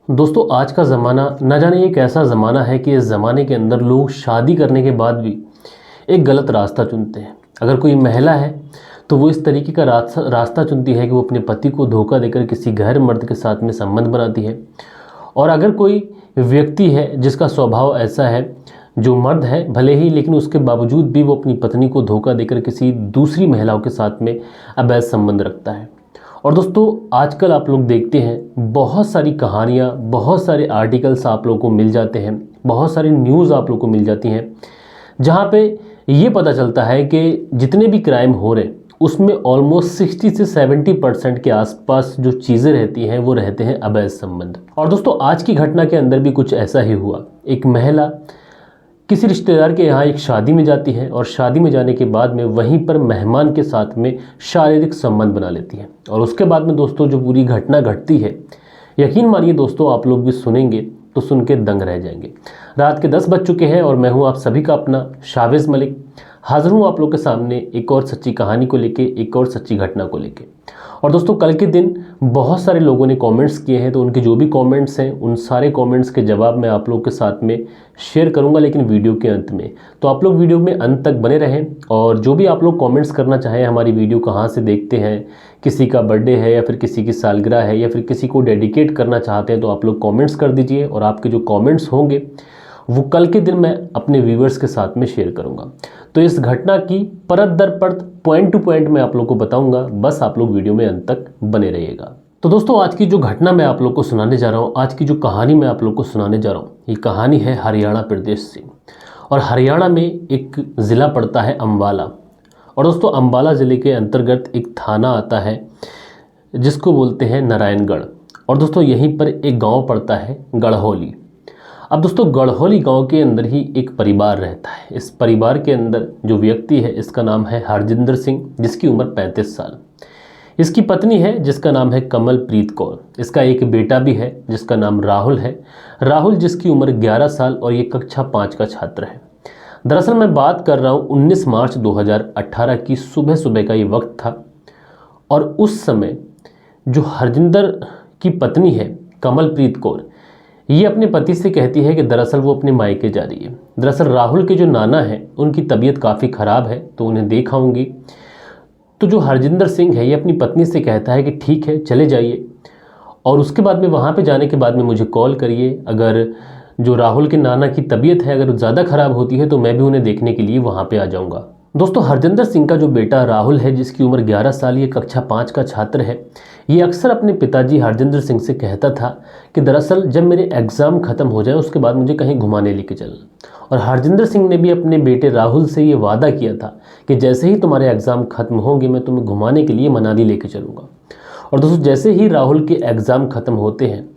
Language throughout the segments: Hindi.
दोस्तों आज का ज़माना न जाने एक ऐसा ज़माना है कि इस ज़माने के अंदर लोग शादी करने के बाद भी एक गलत रास्ता चुनते हैं। अगर कोई महिला है तो वो इस तरीके का रास्ता चुनती है कि वो अपने पति को धोखा देकर किसी गैर मर्द के साथ में संबंध बनाती है। और अगर कोई व्यक्ति है जिसका स्वभाव ऐसा है, जो मर्द है भले ही, लेकिन उसके बावजूद भी वो अपनी पत्नी को धोखा देकर किसी दूसरी महिलाओं के साथ में अवैध संबंध रखता है। और दोस्तों आजकल आप लोग देखते हैं बहुत सारी कहानियाँ, बहुत सारे आर्टिकल्स आप लोगों को मिल जाते हैं, बहुत सारी न्यूज़ आप लोगों को मिल जाती हैं, जहाँ पे ये पता चलता है कि जितने भी क्राइम हो रहे हैं उसमें ऑलमोस्ट 60 से 70% के आसपास जो चीज़ें रहती हैं वो रहते हैं अवैध संबंध। और दोस्तों आज की घटना के अंदर भी कुछ ऐसा ही हुआ। एक महिला किसी रिश्तेदार के यहाँ एक शादी में जाती है और शादी में जाने के बाद में वहीं पर मेहमान के साथ में शारीरिक संबंध बना लेती है। और उसके बाद में दोस्तों जो पूरी घटना घटती है, यकीन मानिए दोस्तों आप लोग भी सुनेंगे तो सुन के दंग रह जाएंगे। रात के 10 बज चुके हैं और मैं हूँ आप सभी का अपना शावेज़ मलिक, हाजिर हूँ आप लोग के सामने एक और सच्ची कहानी को लेके, एक और सच्ची घटना को लेके। और दोस्तों कल के दिन बहुत सारे लोगों ने कमेंट्स किए हैं, तो उनके जो भी कमेंट्स हैं उन सारे कमेंट्स के जवाब मैं आप लोग के साथ में शेयर करूंगा, लेकिन वीडियो के अंत में। तो आप लोग वीडियो में अंत तक बने रहें। और जो भी आप लोग कमेंट्स करना चाहें, हमारी वीडियो कहाँ से देखते हैं, किसी का बर्थडे है या फिर किसी की सालगिरह है या फिर किसी को डेडिकेट करना चाहते हैं, तो आप लोग कॉमेंट्स कर दीजिए। और आपके जो कॉमेंट्स होंगे वो कल के दिन मैं अपने व्यूवर्स के साथ में शेयर करूंगा। तो इस घटना की परत दर परत, पॉइंट टू पॉइंट मैं आप लोग को बताऊंगा, बस आप लोग वीडियो में अंत तक बने रहिएगा। तो दोस्तों आज की जो घटना मैं आप लोग को सुनाने जा रहा हूँ, आज की जो कहानी मैं आप लोग को सुनाने जा रहा हूँ, ये कहानी है हरियाणा प्रदेश से। और हरियाणा में एक ज़िला पड़ता है अम्बाला। और दोस्तों अम्बाला ज़िले के अंतर्गत एक थाना आता है जिसको बोलते हैं नारायणगढ़। और दोस्तों यहीं पर एक गाँव पड़ता है गढ़होली। अब दोस्तों गढ़होली गांव के अंदर ही एक परिवार रहता है। इस परिवार के अंदर जो व्यक्ति है इसका नाम है हरजिंदर सिंह, जिसकी उम्र 35 साल। इसकी पत्नी है जिसका नाम है कमलप्रीत कौर। इसका एक बेटा भी है जिसका नाम राहुल है। राहुल जिसकी उम्र 11 साल और ये कक्षा 5 का छात्र है। दरअसल मैं बात कर रहा हूँ 19 मार्च 2018 की सुबह सुबह का ये वक्त था। और उस समय जो हरजिंदर की पत्नी है कमलप्रीत कौर, ये अपने पति से कहती है कि दरअसल वो अपने मायके जा रही है। दरअसल राहुल के जो नाना हैं उनकी तबीयत काफ़ी ख़राब है तो उन्हें देख आऊँगी। तो जो हरजिंदर सिंह है ये अपनी पत्नी से कहता है कि ठीक है चले जाइए, और उसके बाद में वहाँ पे जाने के बाद में मुझे कॉल करिए। अगर जो राहुल के नाना की तबीयत है अगर ज़्यादा ख़राब होती है तो मैं भी उन्हें देखने के लिए वहाँ पर आ जाऊँगा। दोस्तों हरजिंदर सिंह का जो बेटा राहुल है जिसकी उम्र 11 साल, ये कक्षा 5 का छात्र है, ये अक्सर अपने पिताजी हरजिंदर सिंह से कहता था कि दरअसल जब मेरे एग्ज़ाम ख़त्म हो जाए उसके बाद मुझे कहीं घुमाने लेके चलना। और हरजिंदर सिंह ने भी अपने बेटे राहुल से ये वादा किया था कि जैसे ही तुम्हारे एग्ज़ाम ख़त्म होंगे मैं तुम्हें घुमाने के लिए मनाली लेके चलूँगा। और दोस्तों जैसे ही राहुल के एग्ज़ाम ख़त्म होते हैं,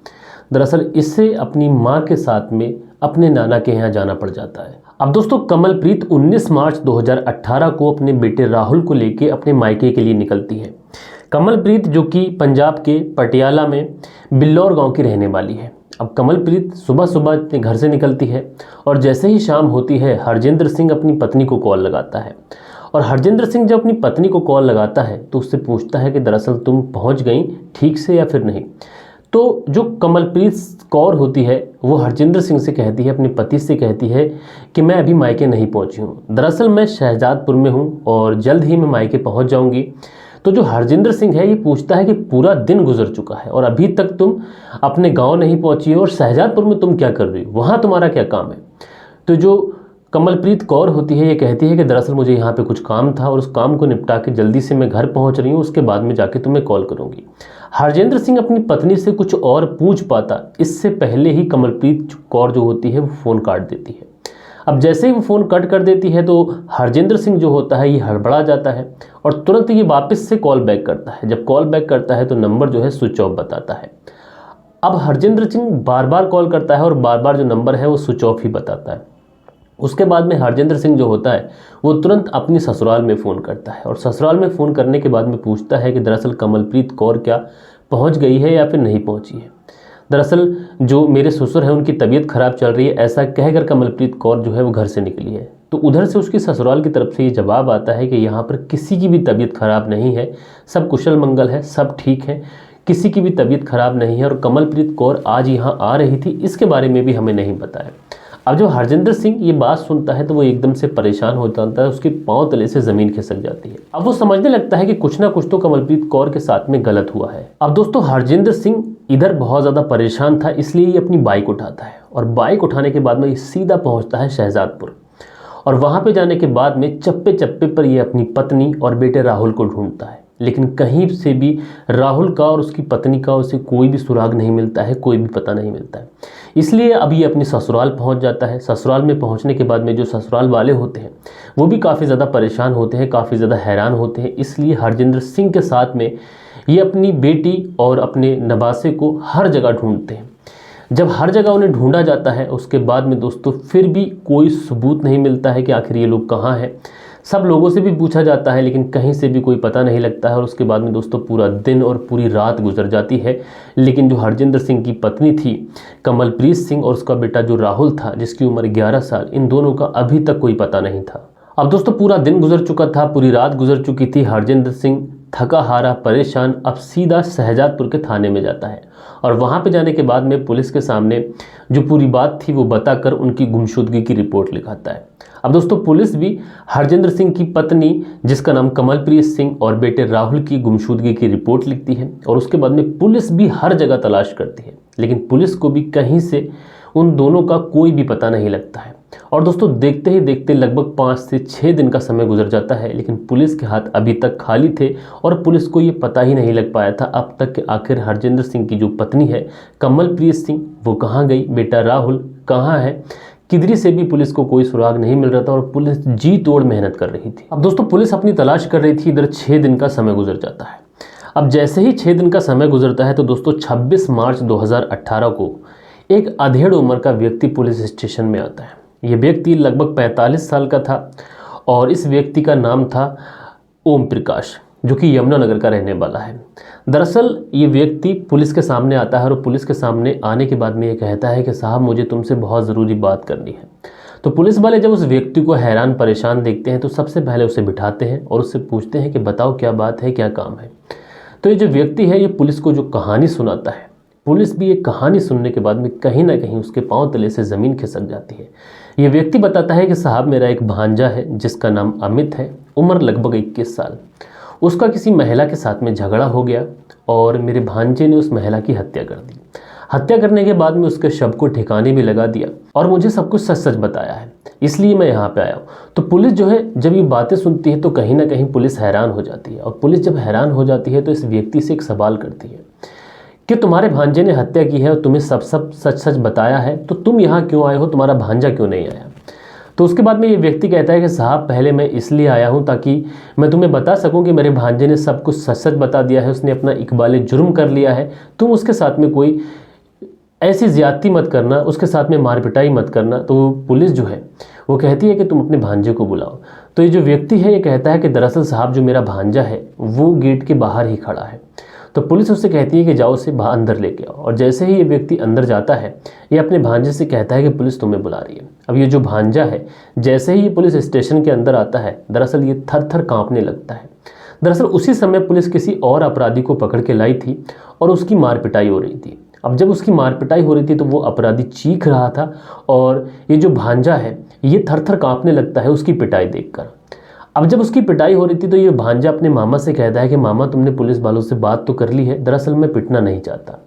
दरअसल इससे अपनी माँ के साथ में अपने नाना के यहाँ जाना पड़ जाता है। अब दोस्तों कमलप्रीत 19 मार्च 2018 को अपने बेटे राहुल को लेके अपने मायके के लिए निकलती है। कमलप्रीत जो कि पंजाब के पटियाला में बिल्लौर गांव की रहने वाली है। अब कमलप्रीत सुबह सुबह अपने घर से निकलती है और जैसे ही शाम होती है हरजिंदर सिंह अपनी पत्नी को कॉल लगाता है। और हरजिंदर सिंह जब अपनी पत्नी को कॉल लगाता है तो उससे पूछता है कि दरअसल तुम पहुँच गई ठीक से या फिर नहीं। तो जो कमलप्रीत कौर होती है वो हरजिंदर सिंह से कहती है, अपने पति से कहती है कि मैं अभी मायके नहीं पहुंची हूँ, दरअसल मैं शहजादपुर में हूँ और जल्द ही मैं मायके पहुंच जाऊंगी। तो जो हरजिंदर सिंह है ये पूछता है कि पूरा दिन गुजर चुका है और अभी तक तुम अपने गांव नहीं पहुंची हो और शहजादपुर में तुम क्या कर रही हो, वहाँ तुम्हारा क्या काम है। तो जो कमलप्रीत कौर होती है ये कहती है कि दरअसल मुझे यहाँ पे कुछ काम था और उस काम को निपटा के जल्दी से मैं घर पहुँच रही हूँ, उसके बाद में जाके तुम्हें कॉल करूँगी। हरजिंदर सिंह अपनी पत्नी से कुछ और पूछ पाता इससे पहले ही कमलप्रीत कौर जो होती है वो फ़ोन काट देती है। अब जैसे ही वो फ़ोन कट कर देती है तो हरजिंदर सिंह जो होता है ये हड़बड़ा जाता है और तुरंत ये वापस से कॉल बैक करता है। जब कॉल बैक करता है तो नंबर जो है स्विच ऑफ बताता है। अब हरजिंदर सिंह बार बार कॉल करता है और बार बार जो नंबर है वो स्विच ऑफ ही बताता है। उसके बाद में हरजिंदर सिंह जो होता है वो तुरंत अपनी ससुराल में फ़ोन करता है और ससुराल में फ़ोन करने के बाद में पूछता है कि दरअसल कमलप्रीत कौर क्या पहुंच गई है या फिर नहीं पहुंची है। दरअसल जो मेरे ससुर हैं उनकी तबीयत ख़राब चल रही है, ऐसा कहकर कमलप्रीत कौर जो है वो घर से निकली है। तो उधर से उसकी ससुराल की तरफ से ये जवाब आता है कि यहाँ पर किसी की भी तबीयत ख़राब नहीं है, सब कुशल मंगल है, सब ठीक है, किसी की भी तबीयत खराब नहीं है और कमलप्रीत कौर आज यहाँ आ रही थी, इसके बारे में भी हमें नहीं पता है। अब जब हरजिंदर सिंह ये बात सुनता है तो वो एकदम से परेशान हो जाता है, उसके पांव तले से ज़मीन खिसक जाती है। अब वो समझने लगता है कि कुछ ना कुछ तो कमलप्रीत कौर के साथ में गलत हुआ है। अब दोस्तों हरजिंदर सिंह इधर बहुत ज़्यादा परेशान था, इसलिए ये अपनी बाइक उठाता है और बाइक उठाने के बाद में ये सीधा पहुँचता है शहजादपुर और वहाँ पे जाने के बाद में चप्पे चप्पे पर ये अपनी पत्नी और बेटे राहुल को ढूंढता है, लेकिन कहीं से भी राहुल का और उसकी पत्नी का उसे कोई भी सुराग नहीं मिलता है, कोई भी पता नहीं मिलता है। इसलिए अब ये अपनी ससुराल पहुंच जाता है। ससुराल में पहुंचने के बाद में जो ससुराल वाले होते हैं वो भी काफ़ी ज़्यादा परेशान होते हैं, काफ़ी ज़्यादा हैरान होते हैं। इसलिए हरजिंदर सिंह के साथ में ये अपनी बेटी और अपने नवासे को हर जगह ढूंढते हैं। जब हर जगह उन्हें ढूंढा जाता है उसके बाद में दोस्तों फिर भी कोई सबूत नहीं मिलता है कि आखिर ये लोग कहाँ हैं। सब लोगों से भी पूछा जाता है लेकिन कहीं से भी कोई पता नहीं लगता है और उसके बाद में दोस्तों पूरा दिन और पूरी रात गुजर जाती है। लेकिन जो हरजिंदर सिंह की पत्नी थी कमलप्रीत सिंह और उसका बेटा जो राहुल था जिसकी उम्र 11 साल, इन दोनों का अभी तक कोई पता नहीं था। अब दोस्तों पूरा दिन गुजर चुका था, पूरी रात गुजर चुकी थी। हरजिंदर सिंह थका हारा परेशान अब सीधा शहजादपुर के थाने में जाता है और वहाँ पे जाने के बाद में पुलिस के सामने जो पूरी बात थी वो बताकर उनकी गुमशुदगी की रिपोर्ट लिखाता है। अब दोस्तों पुलिस भी हरजिंदर सिंह की पत्नी जिसका नाम कमलप्रीत सिंह और बेटे राहुल की गुमशुदगी की रिपोर्ट लिखती है और उसके बाद में पुलिस भी हर जगह तलाश करती है, लेकिन पुलिस को भी कहीं से उन दोनों का कोई भी पता नहीं लगता है। और दोस्तों देखते ही देखते लगभग 5 से 6 दिन का समय गुजर जाता है, लेकिन पुलिस के हाथ अभी तक खाली थे और पुलिस को ये पता ही नहीं लग पाया था अब तक कि आखिर हरजिंदर सिंह की जो पत्नी है कमलप्रीत सिंह वो कहाँ गई, बेटा राहुल कहाँ है। किधरी से भी पुलिस को कोई सुराग नहीं मिल रहा था और पुलिस जी तोड़ मेहनत कर रही थी। अब दोस्तों पुलिस अपनी तलाश कर रही थी, इधर 6 दिन का समय गुजर जाता है। अब जैसे ही 6 दिन का समय गुजरता है तो दोस्तों 26 मार्च 2018 को एक अधेड़ उम्र का व्यक्ति पुलिस स्टेशन में आता है। ये व्यक्ति लगभग 45 साल का था और इस व्यक्ति का नाम था ओम प्रकाश, जो कि यमुनानगर का रहने वाला है। दरअसल ये व्यक्ति पुलिस के सामने आता है और पुलिस के सामने आने के बाद में ये कहता है कि साहब मुझे तुमसे बहुत ज़रूरी बात करनी है। तो पुलिस वाले जब उस व्यक्ति को हैरान परेशान देखते हैं तो सबसे पहले उसे बिठाते हैं और उससे पूछते हैं कि बताओ क्या बात है, क्या काम है। तो ये जो व्यक्ति है ये पुलिस को जो कहानी सुनाता है, पुलिस भी ये कहानी सुनने के बाद में कहीं ना कहीं उसके पांव तले से ज़मीन खिसक जाती है। ये व्यक्ति बताता है कि साहब मेरा एक भांजा है जिसका नाम अमित है, उम्र लगभग 21 साल। उसका किसी महिला के साथ में झगड़ा हो गया और मेरे भांजे ने उस महिला की हत्या कर दी। हत्या करने के बाद में उसके शव को ठिकाने भी लगा दिया और मुझे सब कुछ सच सच बताया है, इसलिए मैं यहाँ पे आया हूँ। तो पुलिस जो है जब ये बातें सुनती है तो कहीं ना कहीं पुलिस हैरान हो जाती है और पुलिस जब हैरान हो जाती है तो इस व्यक्ति से एक सवाल करती है कि तुम्हारे भांजे ने हत्या की है और तुम्हें सब सच सच बताया है, तो तुम यहाँ क्यों आए हो, तुम्हारा भांजा क्यों नहीं आया। तो उसके बाद में ये व्यक्ति कहता है कि साहब पहले मैं इसलिए आया हूँ ताकि मैं तुम्हें बता सकूँ कि मेरे भांजे ने सब कुछ सच सच बता दिया है, उसने अपना इकबाल जुर्म कर लिया है, तुम उसके साथ में कोई ऐसी ज़्यादती मत करना, उसके साथ में मार पिटाई मत करना। तो पुलिस जो है वो कहती है कि तुम अपने भांजे को बुलाओ। तो ये जो व्यक्ति है ये कहता है कि दरअसल साहब जो मेरा भांजा है वो गेट के बाहर ही खड़ा है। तो पुलिस उससे कहती है कि जाओ उसे अंदर लेके आओ। और जैसे ही ये व्यक्ति अंदर जाता है ये अपने भांजे से कहता है कि पुलिस तुम्हें बुला रही है। अब ये जो भांजा है जैसे ही ये पुलिस स्टेशन के अंदर आता है दरअसल ये थर थर काँपने लगता है। दरअसल उसी समय पुलिस किसी और अपराधी को पकड़ के लाई थी और उसकी मार पिटाई हो रही थी। अब जब उसकी मार पिटाई हो रही थी तो वो अपराधी चीख रहा था और ये जो भांजा है ये थर थर काँपने लगता है उसकी पिटाई देखकर। अब जब उसकी पिटाई हो रही थी तो ये भांजा अपने मामा से कहता है कि मामा तुमने पुलिस वालों से बात तो कर ली है, दरअसल मैं पिटना नहीं चाहता।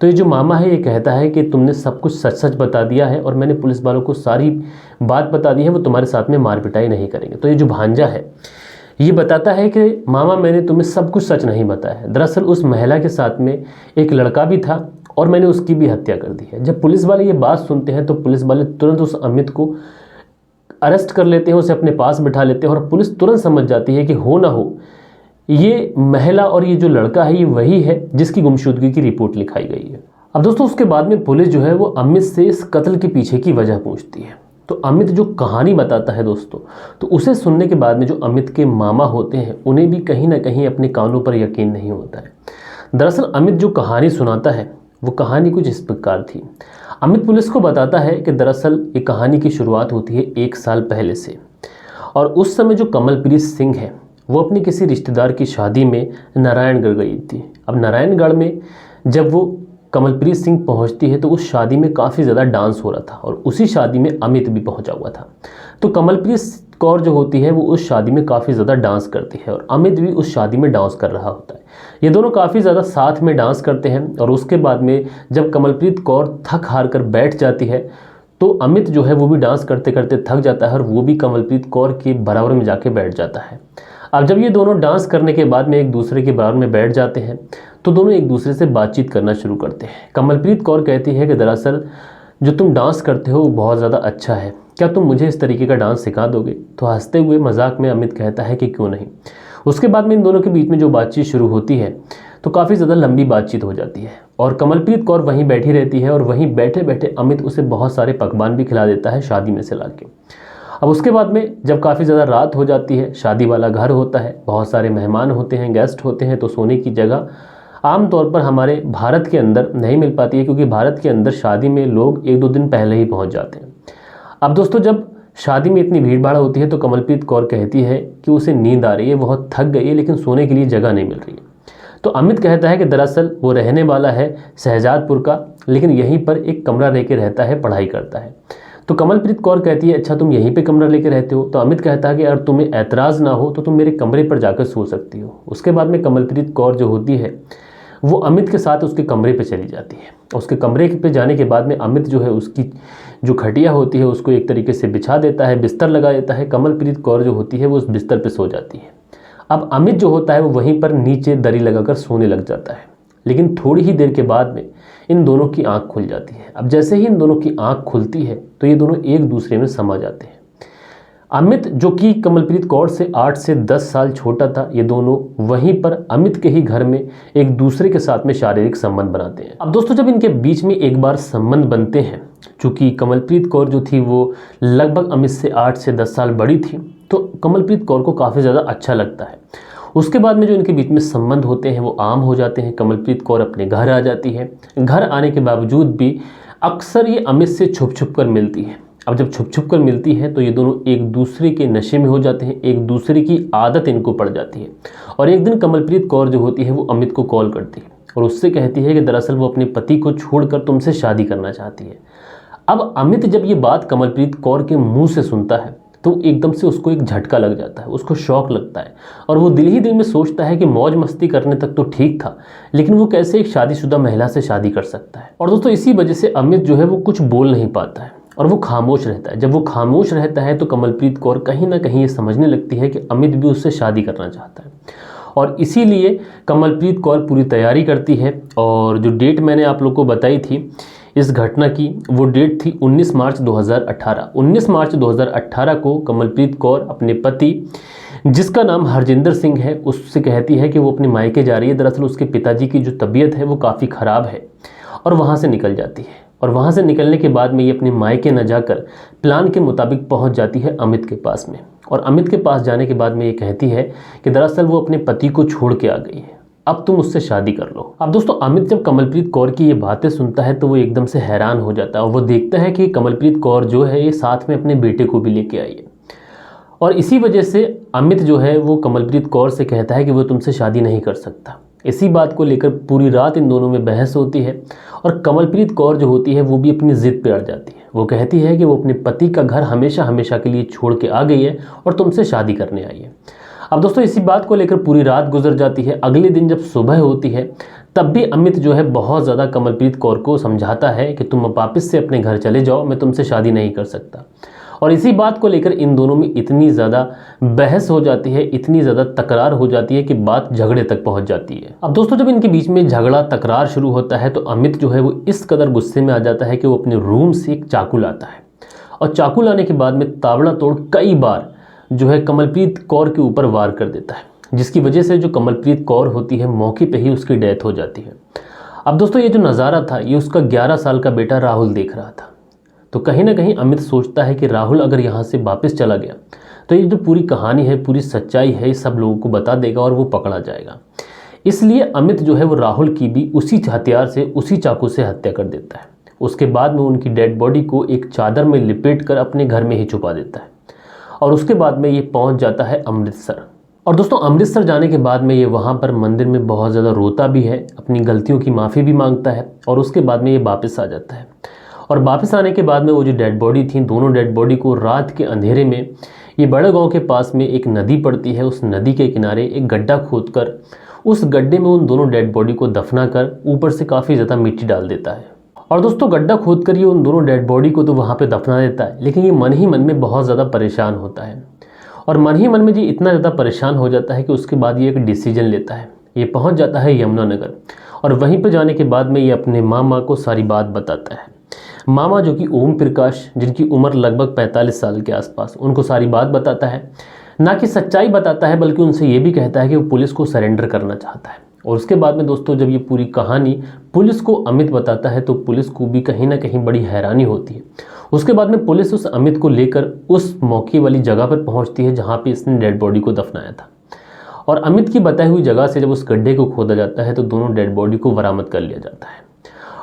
तो ये जो मामा है ये कहता है कि तुमने सब कुछ सच सच बता दिया है और मैंने पुलिस वालों को सारी बात बता दी है, वो तुम्हारे साथ में मार पिटाई नहीं करेंगे। तो ये जो भांजा है ये बताता है कि मामा मैंने तुम्हें सब कुछ सच नहीं बताया है, दरअसल उस महिला के साथ में एक लड़का भी था और मैंने उसकी भी हत्या कर दी है। जब पुलिस वाले ये बात सुनते हैं तो पुलिस वाले तुरंत उस अमित को अरेस्ट कर लेते हैं, उसे अपने पास बिठा लेते हैं और पुलिस तुरंत समझ जाती है कि हो ना हो ये महिला और ये जो लड़का है ये वही है जिसकी गुमशुदगी की रिपोर्ट लिखाई गई है। अब दोस्तों उसके बाद में पुलिस जो है वो अमित से इस कत्ल के पीछे की वजह पूछती है। तो अमित जो कहानी बताता है दोस्तों, तो उसे सुनने के बाद में जो अमित के मामा होते हैं उन्हें भी कहीं ना कहीं अपने कानों पर यकीन नहीं होता है। दरअसल अमित जो कहानी सुनाता है वो कहानी कुछ इस प्रकार थी। अमित पुलिस को बताता है कि दरअसल ये कहानी की शुरुआत होती है 1 साल पहले से और उस समय जो कमलप्रीत सिंह है वो अपनी किसी रिश्तेदार की शादी में नारायणगढ़ गई थी। अब नारायणगढ़ में जब वो कमलप्रीत सिंह पहुंचती है तो उस शादी में काफ़ी ज़्यादा डांस हो रहा था और उसी शादी में अमित भी पहुंचा हुआ था। तो कमलप्रीत कौर जो होती है वो उस शादी में काफ़ी ज़्यादा डांस करती है और अमित भी उस शादी में डांस कर रहा होता है। ये दोनों काफ़ी ज़्यादा साथ में डांस करते हैं और उसके बाद में जब कमलप्रीत कौर थक हार कर बैठ जाती है तो अमित जो है वो भी डांस करते करते थक जाता है और वो भी कमलप्रीत कौर के बराबर में जाके बैठ जाता है। अब जब ये दोनों डांस करने के बाद में एक दूसरे के बराबर में बैठ जाते हैं तो दोनों एक दूसरे से बातचीत करना शुरू करते हैं। कमलप्रीत कौर कहती है कि दरअसल जो तुम डांस करते हो वो बहुत ज़्यादा अच्छा है, क्या तुम मुझे इस तरीके का डांस सिखा दोगे? तो हंसते हुए मजाक में अमित कहता है कि क्यों नहीं। उसके बाद में इन दोनों के बीच में जो बातचीत शुरू होती है तो काफ़ी ज़्यादा लंबी बातचीत हो जाती है और कमलप्रीत कौर वहीं बैठी रहती है और वहीं बैठे बैठे अमित उसे बहुत सारे पकवान भी खिला देता है शादी में से ला के। अब उसके बाद में जब काफ़ी ज़्यादा रात हो जाती है, शादी वाला घर होता है, बहुत सारे मेहमान होते हैं, गेस्ट होते हैं, तो सोने की जगह आमतौर पर हमारे भारत के अंदर नहीं मिल पाती है क्योंकि भारत के अंदर शादी में लोग 1-2 दिन पहले ही पहुंच जाते हैं। अब दोस्तों जब शादी में इतनी भीड़ भाड़ होती है तो कमलप्रीत कौर कहती है कि उसे नींद आ रही है, बहुत थक गई है, लेकिन सोने के लिए जगह नहीं मिल रही है। तो अमित कहता है कि दरअसल वो रहने वाला है शहजादपुर का, लेकिन यहीं पर एक कमरा लेके रहता है, पढ़ाई करता है। तो कमलप्रीत कौर कहती है अच्छा तुम यहीं पे कमरा लेके रहते हो? तो अमित कहता है कि अगर तुम्हें ऐतराज़ ना हो तो तुम मेरे कमरे पर जाकर सो सकती हो। उसके बाद में कमलप्रीत कौर जो होती है वो अमित के साथ उसके कमरे पे चली जाती है। उसके कमरे पे जाने के बाद में अमित जो है उसकी जो खटिया होती है उसको एक तरीके से बिछा देता है, बिस्तर लगा देता है। कमलप्रीत कौर जो होती है वो उस बिस्तर पे सो जाती है। अब अमित जो होता है वो वहीं पर नीचे दरी लगाकर सोने लग जाता है, लेकिन थोड़ी ही देर के बाद में इन दोनों की आंख खुल जाती है। अब जैसे ही इन दोनों की आंख खुलती है तो ये दोनों एक दूसरे में समा जाते हैं। अमित जो कि कमलप्रीत कौर से 8 से 10 साल छोटा था, ये दोनों वहीं पर अमित के ही घर में एक दूसरे के साथ में शारीरिक संबंध बनाते हैं। अब दोस्तों जब इनके बीच में एक बार संबंध बनते हैं, चूँकि कमलप्रीत कौर जो थी वो लगभग अमित से 8 से 10 साल बड़ी थी, तो कमलप्रीत कौर को काफ़ी ज़्यादा अच्छा लगता है। उसके बाद में जो इनके बीच में संबंध होते हैं वो आम हो जाते हैं। कमलप्रीत कौर अपने घर आ जाती है। घर आने के बावजूद भी अक्सर ये अमित से छुप छुप कर मिलती है। अब जब छुप छुप कर मिलती है तो ये दोनों एक दूसरे के नशे में हो जाते हैं, एक दूसरे की आदत इनको पड़ जाती है। और एक दिन कमलप्रीत कौर जो होती है वो अमित को कॉल करती है और उससे कहती है कि दरअसल वो अपने पति को छोड़कर तुमसे शादी करना चाहती है। अब अमित जब ये बात कमलप्रीत कौर के मुंह से सुनता है तो एकदम से उसको एक झटका लग जाता है, उसको शौक लगता है और वो दिल ही दिल में सोचता है कि मौज मस्ती करने तक तो ठीक था, लेकिन वो कैसे एक शादीशुदा महिला से शादी कर सकता है। और दोस्तों इसी वजह से अमित जो है वो कुछ बोल नहीं पाता है और वो खामोश रहता है। जब वो खामोश रहता है तो कमलप्रीत कौर कहीं ना कहीं ये समझने लगती है कि अमित भी उससे शादी करना चाहता है और इसीलिए कमलप्रीत कौर पूरी तैयारी करती है। और जो डेट मैंने आप लोग को बताई थी इस घटना की, वो डेट थी 19 मार्च 2018। 19 मार्च 2018 को कमलप्रीत कौर अपने पति जिसका नाम हरजिंदर सिंह है उससे कहती है कि वो अपने मायके जा रही है। दरअसल उसके पिताजी की जो तबीयत है वो काफ़ी ख़राब है और वहाँ से निकल जाती है। और वहाँ से निकलने के बाद में ये अपने मायके न जाकर प्लान के मुताबिक पहुँच जाती है अमित के पास में। और अमित के पास जाने के बाद में ये कहती है कि दरअसल वो अपने पति को छोड़ के आ गई है, अब तुम उससे शादी कर लो। अब दोस्तों अमित जब कमलप्रीत कौर की ये बातें सुनता है तो वो एकदम से हैरान हो जाता है और वो देखता है कि कमलप्रीत कौर जो है ये साथ में अपने बेटे को भी लेके आई है। और इसी वजह से अमित जो है वो कमलप्रीत कौर से कहता है कि वो तुमसे शादी नहीं कर सकता। इसी बात को लेकर पूरी रात इन दोनों में बहस होती है और कमलप्रीत कौर जो होती है वो भी अपनी ज़िद पे अड़ जाती है। वो कहती है कि वो अपने पति का घर हमेशा हमेशा के लिए छोड़ के आ गई है और तुमसे शादी करने आई है। अब दोस्तों इसी बात को लेकर पूरी रात गुजर जाती है। अगले दिन जब सुबह होती है तब भी अमित जो है बहुत ज़्यादा कमलप्रीत कौर को समझाता है कि तुम वापस से अपने घर चले जाओ, मैं तुमसे शादी नहीं कर सकता। और इसी बात को लेकर इन दोनों में इतनी ज़्यादा बहस हो जाती है, इतनी ज़्यादा तकरार हो जाती है कि बात झगड़े तक पहुंच जाती है। अब दोस्तों जब इनके बीच में झगड़ा तकरार शुरू होता है तो अमित जो है वो इस कदर गुस्से में आ जाता है कि वो अपने रूम से एक चाकू लाता है और चाकू लाने के बाद में ताबड़तोड़ कई बार जो है कमलप्रीत कौर के ऊपर वार कर देता है, जिसकी वजह से जो कमलप्रीत कौर होती है मौके पे ही उसकी डेथ हो जाती है। अब दोस्तों ये जो नज़ारा था ये उसका 11 साल का बेटा राहुल देख रहा था। तो कहीं ना कहीं अमित सोचता है कि राहुल अगर यहाँ से वापस चला गया तो ये जो पूरी कहानी है, पूरी सच्चाई है, सब लोगों को बता देगा और वो पकड़ा जाएगा। इसलिए अमित जो है वो राहुल की भी उसी हथियार से, उसी चाकू से हत्या कर देता है। उसके बाद में उनकी डेड बॉडी को एक चादर में लिपेट कर अपने घर में ही छुपा देता है और उसके बाद में ये पहुंच जाता है अमृतसर। और दोस्तों अमृतसर जाने के बाद में ये वहाँ पर मंदिर में बहुत ज़्यादा रोता भी है, अपनी गलतियों की माफ़ी भी मांगता है और उसके बाद में ये वापस आ जाता है। और वापस आने के बाद में वो जो डेड बॉडी थी, दोनों डेड बॉडी को रात के अंधेरे में ये बड़े गांव के पास में एक नदी पड़ती है, उस नदी के किनारे एक गड्ढा खोदकर उस गड्ढे में उन दोनों डेड बॉडी को दफना कर ऊपर से काफ़ी ज़्यादा मिट्टी डाल देता है। और दोस्तों गड्ढा खोद कर ये उन दोनों डेड बॉडी को तो वहाँ पे दफना देता है, लेकिन ये मन ही मन में बहुत ज़्यादा परेशान होता है। और मन ही मन में जी इतना ज़्यादा परेशान हो जाता है कि उसके बाद ये एक डिसीजन लेता है। ये पहुँच जाता है यमुनानगर और वहीं पर जाने के बाद में ये अपने मामा को सारी बात बताता है। मामा जो कि ओम प्रकाश, जिनकी उम्र लगभग 45 साल के आसपास, उनको सारी बात बताता है। ना कि सच्चाई बताता है बल्कि उनसे ये भी कहता है कि वो पुलिस को सरेंडर करना चाहता है। और उसके बाद में दोस्तों जब ये पूरी कहानी पुलिस को अमित बताता है तो पुलिस को भी कहीं ना कहीं बड़ी हैरानी होती है। उसके बाद में पुलिस उस अमित को लेकर उस मौके वाली जगह पर पहुंचती है जहां पे इसने डेड बॉडी को दफनाया था। और अमित की बताई हुई जगह से जब उस गड्ढे को खोदा जाता है तो दोनों डेड बॉडी को बरामद कर लिया जाता है।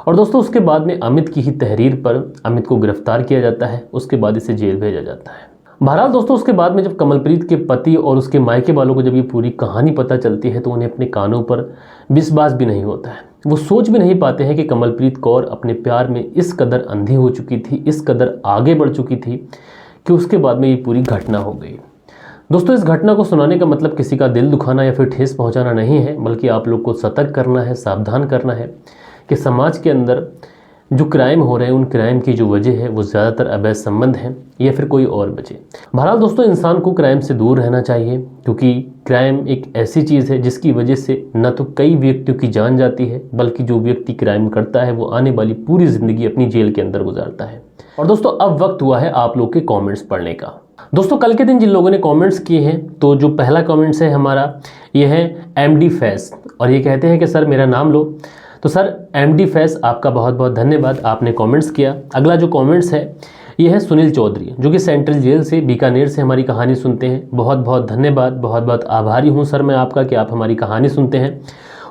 और दोस्तों उसके बाद में अमित की ही तहरीर पर अमित को गिरफ्तार किया जाता है। उसके बाद इसे जेल भेजा जाता है। बहरहाल दोस्तों उसके बाद में जब कमलप्रीत के पति और उसके मायके वालों को जब ये पूरी कहानी पता चलती है तो उन्हें अपने कानों पर विश्वास भी नहीं होता है। वो सोच भी नहीं पाते हैं कि कमलप्रीत कौर अपने प्यार में इस कदर अंधी हो चुकी थी, इस कदर आगे बढ़ चुकी थी कि उसके बाद में ये पूरी घटना हो गई। दोस्तों इस घटना को सुनाने का मतलब किसी का दिल दुखाना या फिर ठेस पहुंचाना नहीं है, बल्कि आप लोग को सतर्क करना है, सावधान करना है कि समाज के अंदर जो क्राइम हो रहे हैं उन क्राइम की जो वजह है वो ज़्यादातर अवैध संबंध है या फिर कोई और वजह। बहरहाल दोस्तों इंसान को क्राइम से दूर रहना चाहिए, क्योंकि क्राइम एक ऐसी चीज़ है जिसकी वजह से न तो कई व्यक्तियों की जान जाती है, बल्कि जो व्यक्ति क्राइम करता है वो आने वाली पूरी ज़िंदगी अपनी जेल के अंदर गुजारता है। और दोस्तों अब वक्त हुआ है आप लोग के कॉमेंट्स पढ़ने का। दोस्तों कल के दिन जिन लोगों ने कमेंट्स किए हैं, तो जो पहला कमेंट्स है हमारा ये है MD फैस, और ये कहते हैं कि सर मेरा नाम लो। तो सर MD फैस आपका बहुत बहुत धन्यवाद, आपने कमेंट्स किया। अगला जो कमेंट्स है ये है सुनील चौधरी, जो कि सेंट्रल जेल से बीकानेर से हमारी कहानी सुनते हैं। बहुत बहुत धन्यवाद, बहुत बहुत आभारी हूँ सर मैं आपका कि आप हमारी कहानी सुनते हैं।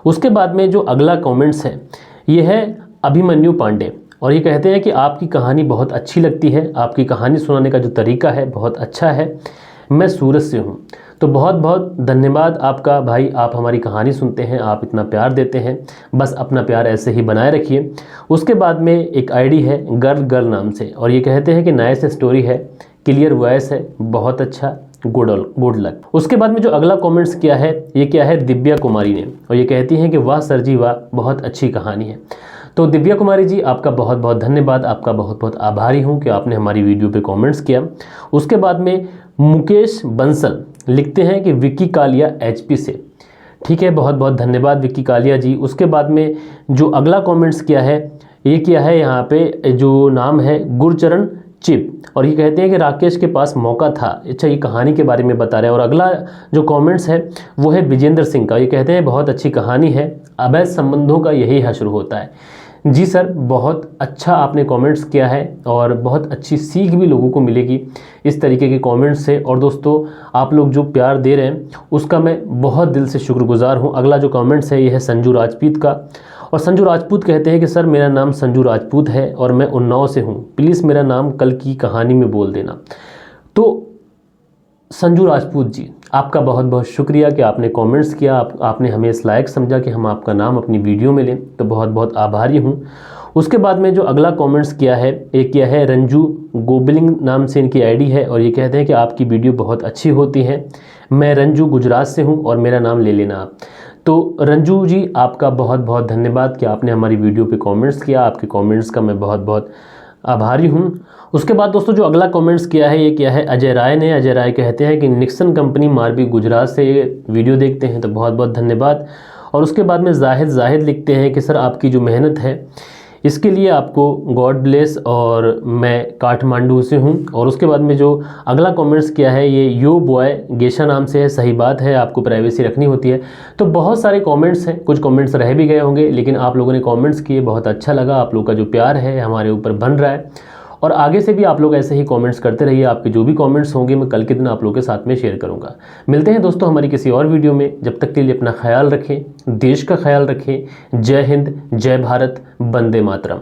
उसके बाद में जो अगला कमेंट्स है ये है अभिमन्यु पांडे, और ये कहते हैं कि आपकी कहानी बहुत अच्छी लगती है, आपकी कहानी सुनाने का जो तरीका है बहुत अच्छा है, मैं सूरत से हूँ। तो बहुत बहुत धन्यवाद आपका भाई, आप हमारी कहानी सुनते हैं, आप इतना प्यार देते हैं, बस अपना प्यार ऐसे ही बनाए रखिए। उसके बाद में एक ID है गर्ल नाम से, और ये कहते हैं कि नाइस स्टोरी है, क्लियर वॉइस है, बहुत अच्छा, गुड लक। उसके बाद में जो अगला कमेंट्स किया है ये क्या है दिव्या कुमारी ने, और ये कहती हैं कि वाह सर जी वाह, बहुत अच्छी कहानी है। तो दिव्या कुमारी जी आपका बहुत बहुत धन्यवाद, आपका बहुत बहुत आभारी हूँ कि आपने हमारी वीडियो पे कमेंट्स किया। उसके बाद में मुकेश बंसल लिखते हैं कि विक्की कालिया HP से, ठीक है, बहुत बहुत धन्यवाद विक्की कालिया जी। उसके बाद में जो अगला कमेंट्स किया है ये किया है यहाँ पे जो नाम है गुरचरण चिप, और ये कहते हैं कि राकेश के पास मौका था। अच्छा ये कहानी के बारे में बता रहे हैं। और अगला जो कमेंट्स है वो है विजेंद्र सिंह का, ये कहते हैं बहुत अच्छी कहानी है, अवैध संबंधों का यही हश्र होता है। जी सर बहुत अच्छा आपने कमेंट्स किया है और बहुत अच्छी सीख भी लोगों को मिलेगी इस तरीके के कमेंट्स से। और दोस्तों आप लोग जो प्यार दे रहे हैं उसका मैं बहुत दिल से शुक्रगुजार हूं। अगला जो कमेंट्स है ये है संजू राजपूत का, और संजू राजपूत कहते हैं कि सर मेरा नाम संजू राजपूत है और मैं उन्नाव से हूं, प्लीज़ मेरा नाम कल की कहानी में बोल देना। तो संजू राजपूत जी आपका बहुत बहुत शुक्रिया कि आपने कमेंट्स किया, आपने हमें इस लायक समझा कि हम आपका नाम अपनी वीडियो में लें, तो बहुत बहुत आभारी हूँ। उसके बाद में जो अगला कमेंट्स किया है एक किया है रंजू गोबिलिंग नाम से इनकी ID है, और ये कहते हैं कि आपकी वीडियो बहुत अच्छी होती है, मैं रंजू गुजरात से हूँ और मेरा नाम ले लेना आप। तो रंजू जी आपका बहुत बहुत धन्यवाद कि आपने हमारी वीडियो पे कमेंट्स किया, आपके कमेंट्स का मैं बहुत बहुत आभारी हूँ। उसके बाद दोस्तों जो अगला कमेंट्स किया है ये क्या है अजय राय ने। अजय राय कहते हैं कि निक्सन कंपनी मारबी गुजरात से ये वीडियो देखते हैं, तो बहुत बहुत धन्यवाद। और उसके बाद में जाहिद लिखते हैं कि सर आपकी जो मेहनत है इसके लिए आपको गॉड ब्लेस, और मैं काठमांडू से हूँ। और उसके बाद में जो अगला कमेंट्स किया है ये यो बॉय गेशा नाम से है, सही बात है आपको प्राइवेसी रखनी होती है। तो बहुत सारे कमेंट्स हैं, कुछ कमेंट्स रह भी गए होंगे, लेकिन आप लोगों ने कमेंट्स किए, बहुत अच्छा लगा। आप लोग का जो प्यार है हमारे ऊपर बन रहा है, और आगे से भी आप लोग ऐसे ही कमेंट्स करते रहिए। आपके जो भी कमेंट्स होंगे मैं कल के दिन आप लोगों के साथ में शेयर करूंगा। मिलते हैं दोस्तों हमारी किसी और वीडियो में, जब तक के लिए अपना ख्याल रखें, देश का ख्याल रखें। जय हिंद, जय भारत, वंदे मातरम।